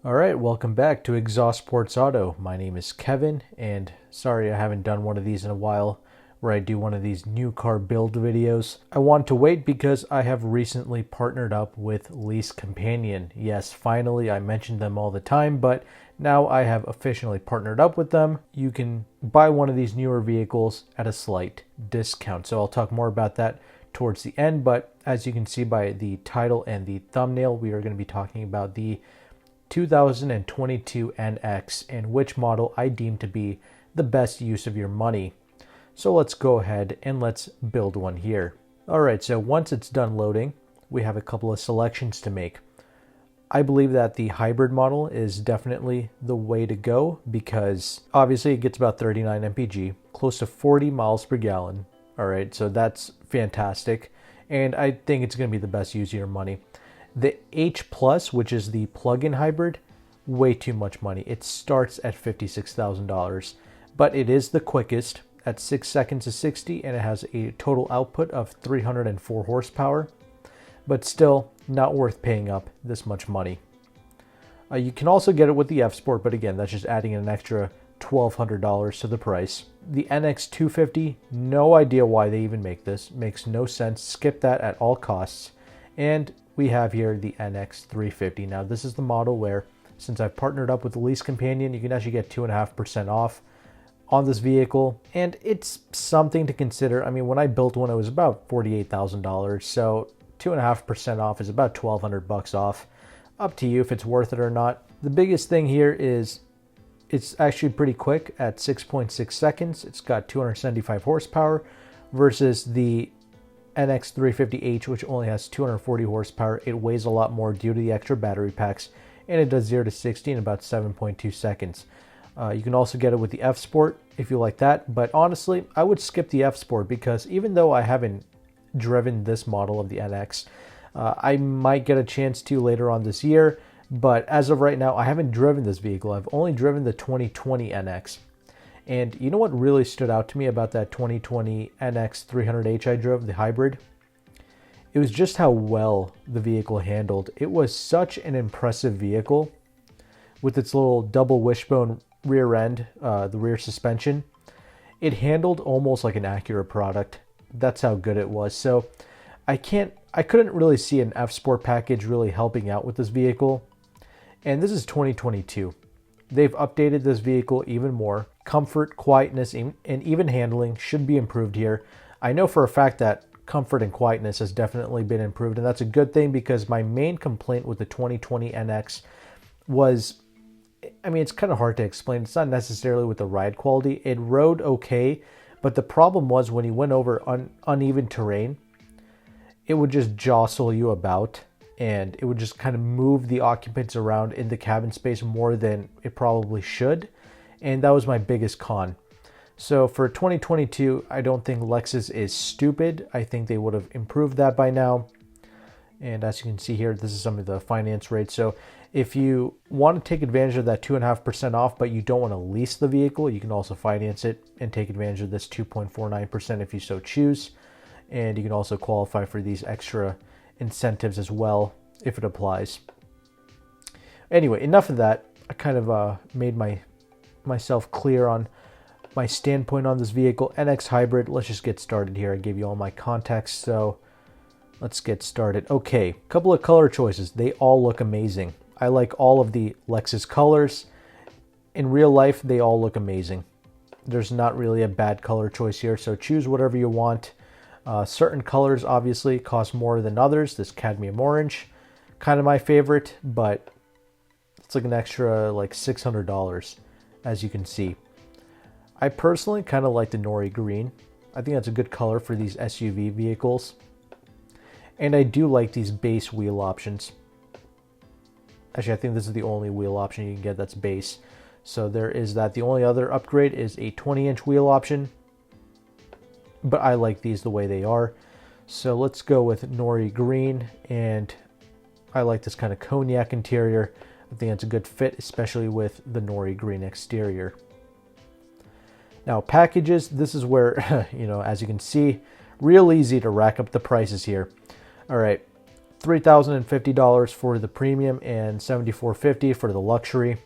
All right, welcome back to Exhaust Sports Auto. My name is Kevin, and sorry I haven't done one of these in a while where I do one of these new car build videos. I want to wait because I have recently partnered up with LeaseCompanion. Yes, finally, I mention them all the time, but now I have officially partnered up with them. You can buy one of these newer vehicles at a slight discount. So I'll talk more about that towards the end, but as you can see by the title and the thumbnail, we are going to be talking about the 2022 NX and which model I deem to be the best use of your money. So let's go ahead and let's build one here. Alright, so once it's done loading, we have a couple of selections to make. I believe that the hybrid model is definitely the way to go because obviously it gets about 39 mpg, close to 40 miles per gallon. Alright, so that's fantastic, and I think it's going to be the best use of your money. The H Plus, which is the plug-in hybrid, way too much money. It starts at $56,000, but it is the quickest at 6 seconds to 60, and it has a total output of 304 horsepower, but still not worth paying up this much money. You can also get it with the F Sport, but again, that's just adding an extra $1,200 to the price. The NX 250, no idea why they even make this. Makes no sense. Skip that at all costs. And we have here the NX 350. Now, this is the model where, since I've partnered up with the LeaseCompanion, you can actually get 2.5% off on this vehicle, and it's something to consider. I mean, when I built one, it was about $48,000, so 2.5% off is about $1,200 off. Up to you if it's worth it or not. The biggest thing here is it's actually pretty quick at 6.6 seconds. It's got 275 horsepower versus the NX 350H, which only has 240 horsepower. It weighs a lot more due to the extra battery packs, and it does 0 to 60 in about 7.2 seconds. You can also get it with the F Sport if you like that, but honestly, I would skip the F Sport because even though I haven't driven this model of the NX, I might get a chance to later on this year, but as of right now, I haven't driven this vehicle. I've only driven the 2020 NX. And you know what really stood out to me about that 2020 NX 300H I drove, the hybrid? It was just how well the vehicle handled. It was such an impressive vehicle with its little double wishbone rear end, the rear suspension. It handled almost like an Acura product. That's how good it was. So I couldn't really see an F Sport package really helping out with this vehicle. And this is 2022. They've updated this vehicle even more. Comfort, quietness, and even handling should be improved here. I know for a fact that comfort and quietness has definitely been improved, and that's a good thing because my main complaint with the 2020 NX was, I mean, it's kind of hard to explain. It's not necessarily with the ride quality. It rode okay, but the problem was when you went over uneven terrain, it would just jostle you about, and it would just kind of move the occupants around in the cabin space more than it probably should. And that was my biggest con. So for 2022, I don't think Lexus is stupid. I think they would have improved that by now. And as you can see here, this is some of the finance rates. So if you want to take advantage of that 2.5% off, but you don't want to lease the vehicle, you can also finance it and take advantage of this 2.49% if you so choose. And you can also qualify for these extra incentives as well if it applies. Anyway, enough of that. I kind of made myself clear on my standpoint on this vehicle. NX hybrid. Let's just get started here. I gave you all my context, so let's get started. Okay, a couple of color choices. They all look amazing. I like all of the Lexus colors. In real life, they all look amazing. There's not really a bad color choice here, so choose whatever you want. Certain colors obviously cost more than others. This cadmium orange, kind of my favorite, but it's like an extra like $600, as you can see. I personally kind of like the nori green. I think that's a good color for these SUV vehicles. And I do like these base wheel options. Actually, I think this is the only wheel option you can get that's base. So there is that. The only other upgrade is a 20-inch wheel option. But I like these the way they are. So let's go with nori green. And I like this kind of cognac interior. I think that's a good fit, especially with the nori green exterior. Now, packages, this is where, as you can see, real easy to rack up the prices here. All right, $3,050 for the premium and $7,450 for the luxury.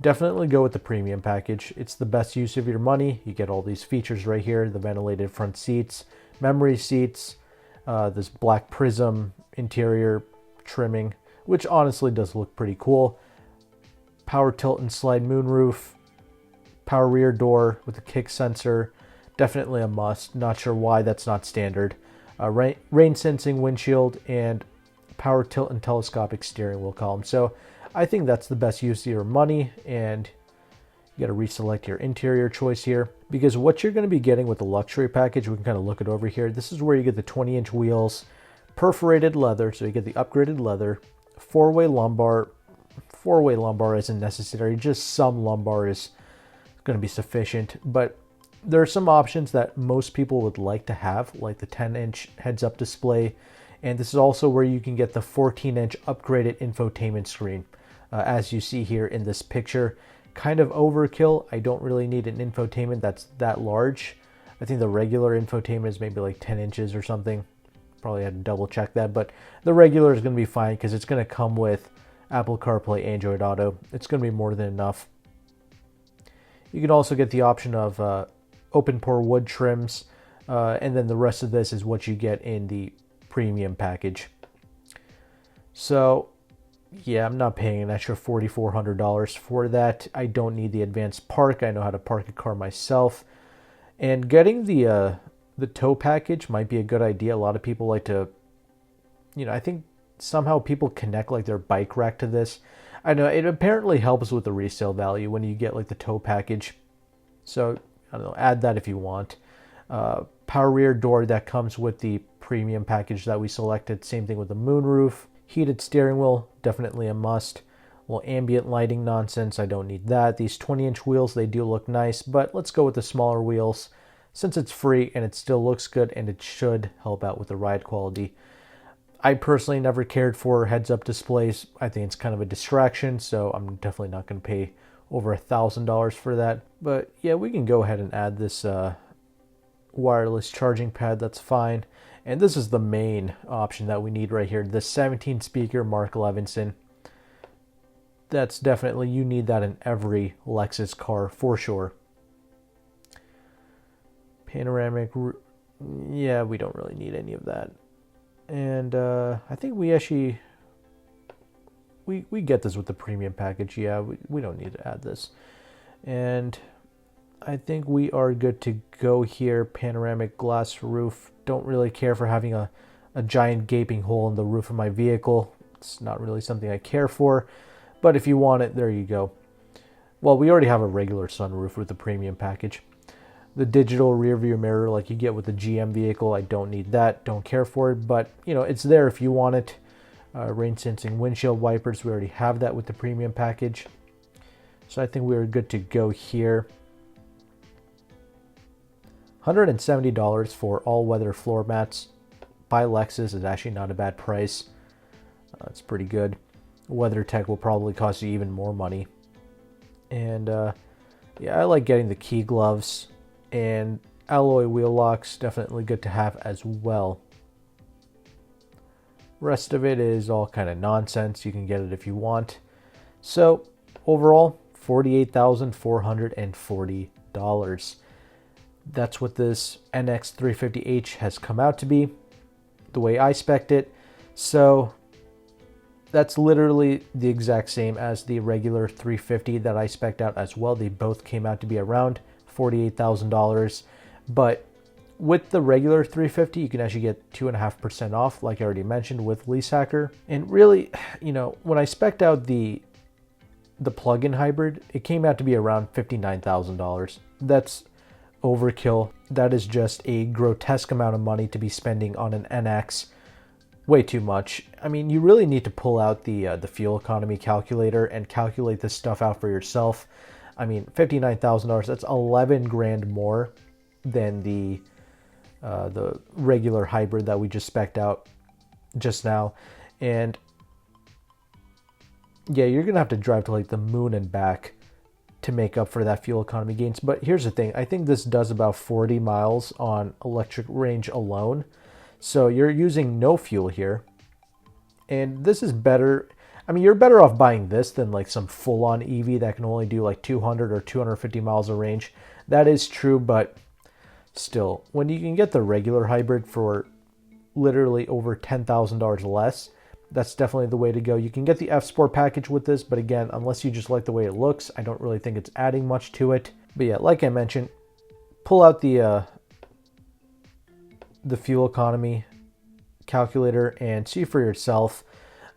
Definitely go with the premium package. It's the best use of your money. You get all these features right here, the ventilated front seats, memory seats, this black prism interior trimming, which honestly does look pretty cool. Power tilt and slide moonroof, power rear door with a kick sensor, definitely a must. Not sure why that's not standard. Rain sensing windshield and power tilt and telescopic steering wheel column. So I think that's the best use of your money, and you got to reselect your interior choice here, because what you're going to be getting with the luxury package, we can kind of look it over here. This is where you get the 20-inch wheels, perforated leather, so you get the upgraded leather, four-way lumbar. Four-way lumbar isn't necessary, just some lumbar is going to be sufficient, but there are some options that most people would like to have, like the 10-inch heads-up display, and this is also where you can get the 14-inch upgraded infotainment screen. As you see here in this picture, kind of overkill. I don't really need an infotainment that's that large. I think the regular infotainment is maybe like 10 inches or something. Probably had to double check that, but the regular is going to be fine because it's going to come with Apple CarPlay, Android Auto. It's going to be more than enough. You can also get the option of open pore wood trims, and then the rest of this is what you get in the premium package. So yeah, I'm not paying an extra $4,400 for that. I don't need the advanced park. I know how to park a car myself. And getting the tow package might be a good idea. A lot of people like to, I think somehow people connect like their bike rack to this. I know it apparently helps with the resale value when you get like the tow package. So I don't know, add that if you want. Power rear door that comes with the premium package that we selected. Same thing with the moonroof. Heated steering wheel, definitely a must. Well, ambient lighting nonsense, I don't need that. These 20-inch wheels, they do look nice, but let's go with the smaller wheels since it's free and it still looks good and it should help out with the ride quality. I personally never cared for heads-up displays. I think it's kind of a distraction, so I'm definitely not going to pay over $1,000 for that. But yeah, we can go ahead and add this wireless charging pad. That's fine. And this is the main option that we need right here, the 17-speaker Mark Levinson. That's definitely, you need that in every Lexus car for sure. Panoramic, yeah, we don't really need any of that. And I think we actually, we get this with the premium package. Yeah, we don't need to add this. And I think we are good to go here. Panoramic glass roof. Don't really care for having a giant gaping hole in the roof of my vehicle. It's not really something I care for. But if you want it, there you go. Well, we already have a regular sunroof with the premium package. The digital rear view mirror like you get with the GM vehicle, I don't need that. Don't care for it. But, it's there if you want it. Rain sensing windshield wipers. We already have that with the premium package. So I think we're good to go here. $170 for all-weather floor mats by Lexus is actually not a bad price. It's pretty good. WeatherTech will probably cost you even more money. And yeah, I like getting the key gloves and alloy wheel locks. Definitely good to have as well. Rest of it is all kind of nonsense. You can get it if you want. So overall, $48,440. That's what this NX350H has come out to be, the way I spec'd it. So that's literally the exact same as the regular 350 that I spec'd out as well. They both came out to be around $48,000. But with the regular 350, you can actually get 2.5% off, like I already mentioned, with Lease Hacker. And really, when I spec'd out the plug-in hybrid, it came out to be around $59,000. That's overkill. That is just a grotesque amount of money to be spending on an NX. Way too much. I mean, you really need to pull out the fuel economy calculator and calculate this stuff out for yourself. I mean, $59,000, that's 11 grand more than the regular hybrid that we just spec'd out just now. And yeah, you're gonna have to drive to like the moon and back to make up for that fuel economy gains. But here's the thing, I think this does about 40 miles on electric range alone. So you're using no fuel here. And this is better. I mean, you're better off buying this than like some full-on EV that can only do like 200 or 250 miles of range. That is true, but still, when you can get the regular hybrid for literally over $10,000 less, that's definitely the way to go. You can get the F Sport package with this, but again, unless you just like the way it looks, I don't really think it's adding much to it. But yeah, like I mentioned, pull out the fuel economy calculator and see for yourself.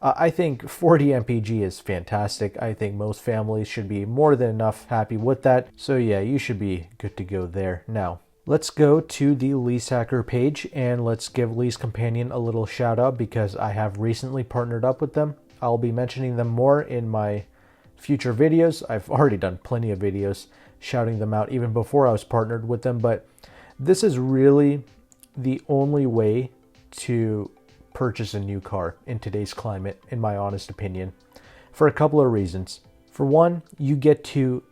I think 40 mpg is fantastic. I think most families should be more than enough happy with that. So yeah, you should be good to go there. Now, let's go to the Lease Hacker page and let's give LeaseCompanion a little shout out because I have recently partnered up with them. I'll be mentioning them more in my future videos. I've already done plenty of videos shouting them out even before I was partnered with them, but this is really the only way to purchase a new car in today's climate, in my honest opinion, for a couple of reasons. For one, you get to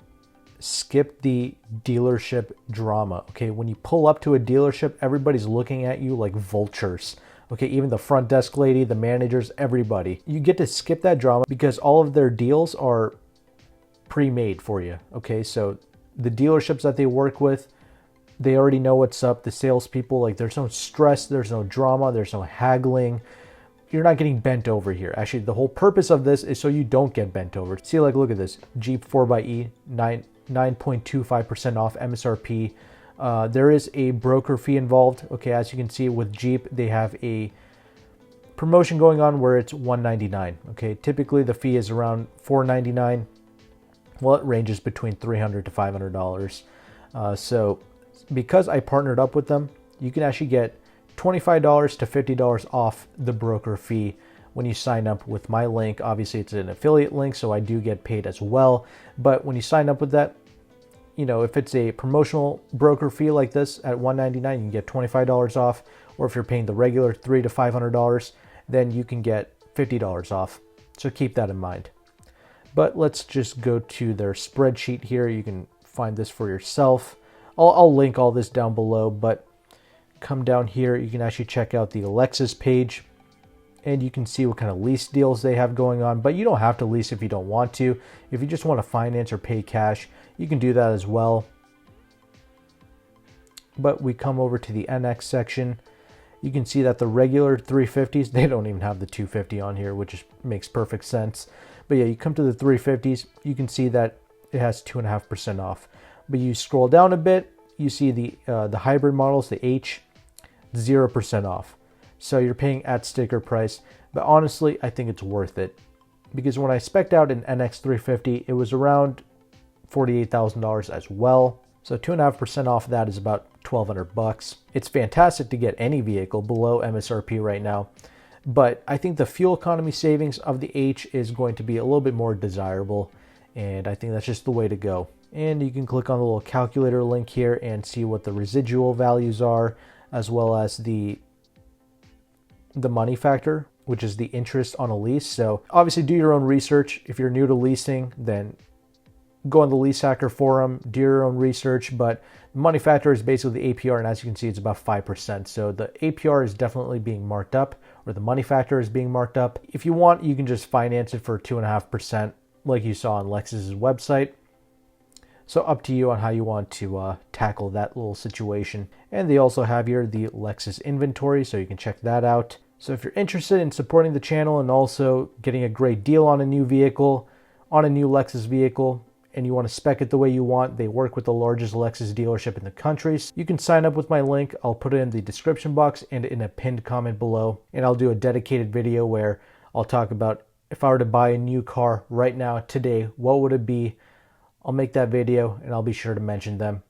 skip the dealership drama. Okay, when you pull up to a dealership, everybody's looking at you like vultures. Okay, even the front desk lady, the managers, everybody. You get to skip that drama because all of their deals are pre-made for you. Okay, so the dealerships that they work with, they already know what's up. The salespeople, like, there's no stress, there's no drama, there's no haggling. You're not getting bent over here. Actually, the whole purpose of this is so you don't get bent over. See, like, look at this. Jeep 4xe, 9.25% off MSRP. There is a broker fee involved. Okay, as you can see with Jeep, they have a promotion going on where it's $199. Okay, typically the fee is around $499. Well, it ranges between $300 to $500. So because I partnered up with them, you can actually get $25 to $50 off the broker fee when you sign up with my link. Obviously, it's an affiliate link, so I do get paid as well. But when you sign up with that, you know, if it's a promotional broker fee like this at $199, you can get $25 off. Or if you're paying the regular $300 to $500, then you can get $50 off. So keep that in mind. But let's just go to their spreadsheet here. You can find this for yourself. I'll link all this down below, but come down here, you can actually check out the Lexus page and you can see what kind of lease deals they have going on. But you don't have to lease if you don't want to. If you just want to finance or pay cash, you can do that as well. But we come over to the NX section. You can see that the regular 350s, they don't even have the 250 on here, which makes perfect sense. But yeah, you come to the 350s, you can see that it has 2.5% off. But you scroll down a bit, you see the hybrid models, the H, 0% off. So you're paying at sticker price. But honestly, I think it's worth it. Because when I spec'd out an NX 350, it was around $48,000 as well. So 2.5% off of that is about $1,200. It's fantastic to get any vehicle below MSRP right now. But I think the fuel economy savings of the H is going to be a little bit more desirable. And I think that's just the way to go. And you can click on the little calculator link here and see what the residual values are, as well as the money factor, which is the interest on a lease. So obviously do your own research. If you're new to leasing, then go on the Lease Hacker forum, do your own research. But the money factor is basically the APR, and as you can see, it's about 5%. So the APR is definitely being marked up, or the money factor is being marked up. If you want, you can just finance it for 2.5%, like you saw on Lexus's website. So up to you on how you want to tackle that little situation. And they also have here the Lexus inventory, so you can check that out. So if you're interested in supporting the channel and also getting a great deal on a new vehicle, on a new Lexus vehicle, and you want to spec it the way you want, they work with the largest Lexus dealership in the country. You can sign up with my link. I'll put it in the description box and in a pinned comment below. And I'll do a dedicated video where I'll talk about if I were to buy a new car right now, today, what would it be? I'll make that video and I'll be sure to mention them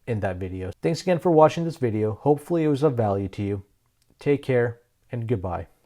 in that video. Thanks again for watching this video. Hopefully it was of value to you. Take care and goodbye.